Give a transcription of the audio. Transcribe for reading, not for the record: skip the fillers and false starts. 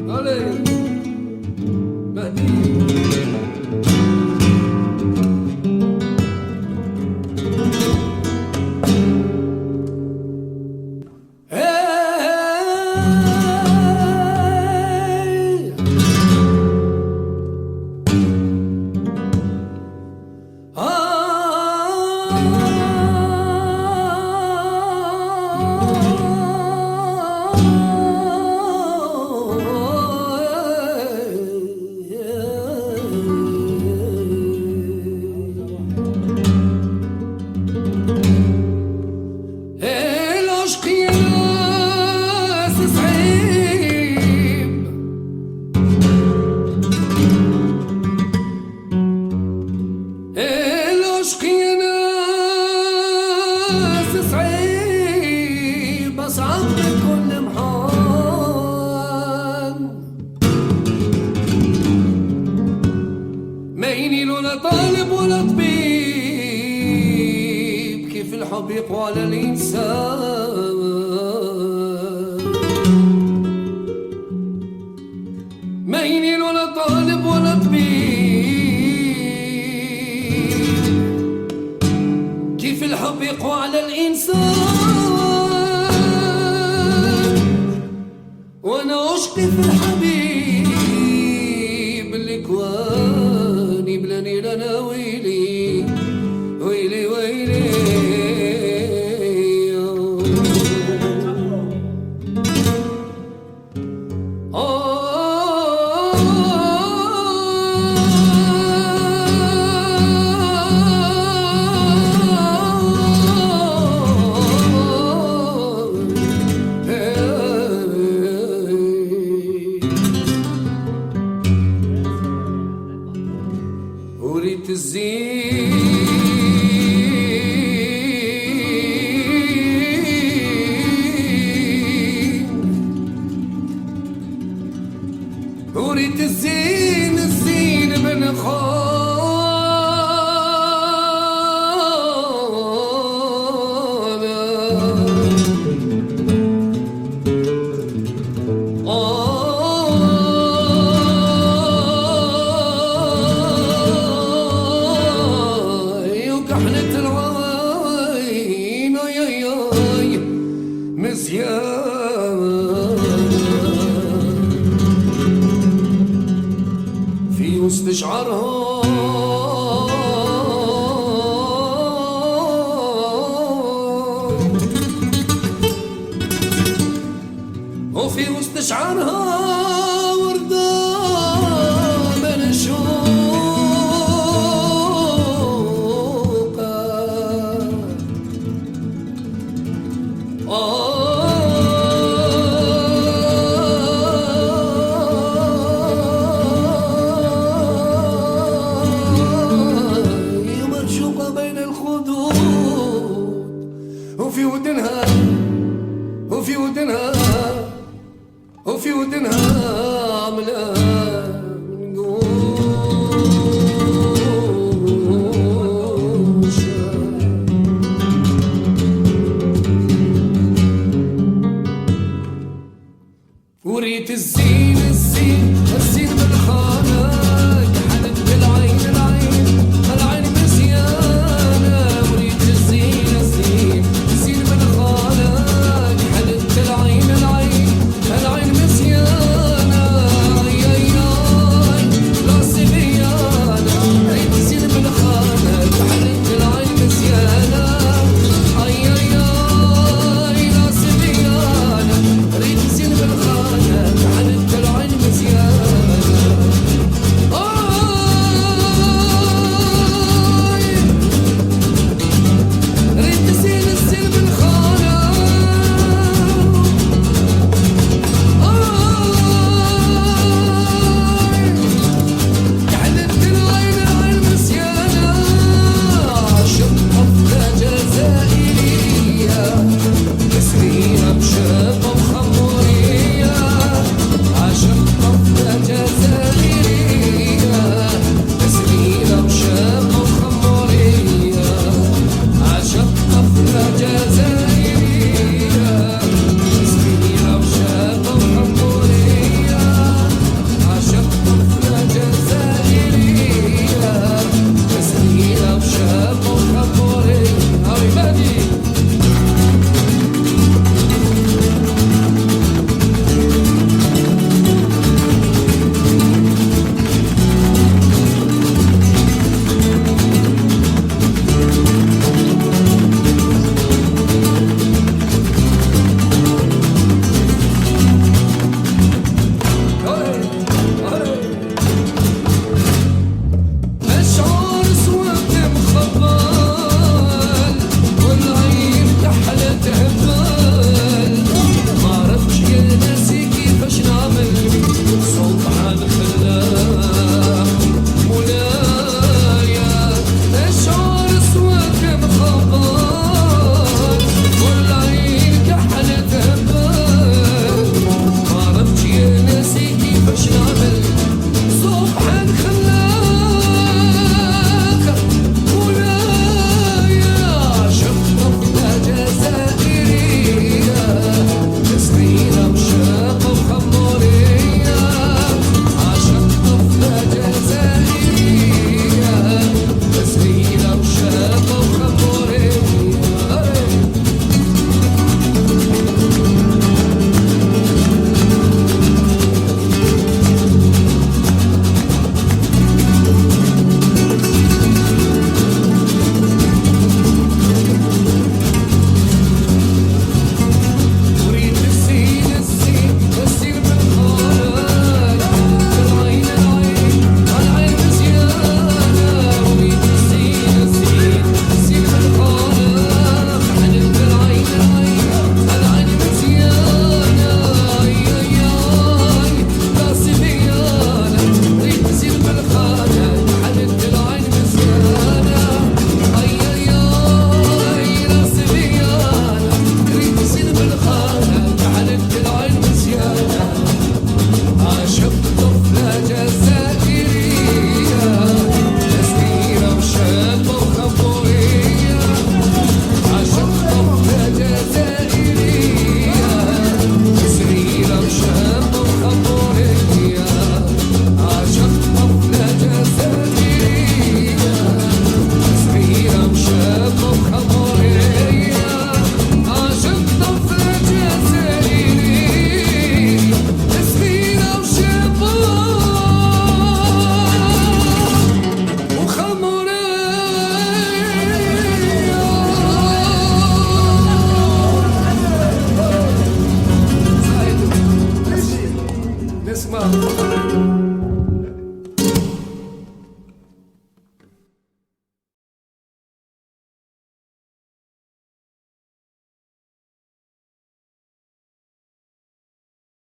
علي مهدي طالب ولا طبيب، كيف الحب يقوى على الإنسان. ما ينيل ولا طالب ولا طبيب، كيف الحب يقوى على الإنسان. وأنا أشقي في الحبيب اللي كواني بلاني لنا ويلي ويلي ويلي. وريت الزين وريت الزين الزين بن في وسط شعرها وفي وسط شعرها وردة من شوقها. وفي ودنها وفي ودنها وفي ودنها عملة من قوش. وريت الزين الزين الزين بالخانة حلت بالعين العين العين مزيانة. وريت الزين الزين الزين بالخانة حلت بالعين العين العين مزيانة. اي اي اي راسي بيانة. ريت الزين بالخانة حلت بالعين مزيانة. اي اي اي راسي بيانة. ريت الزين بالخانة حلت بالعين مزيانة. اسمع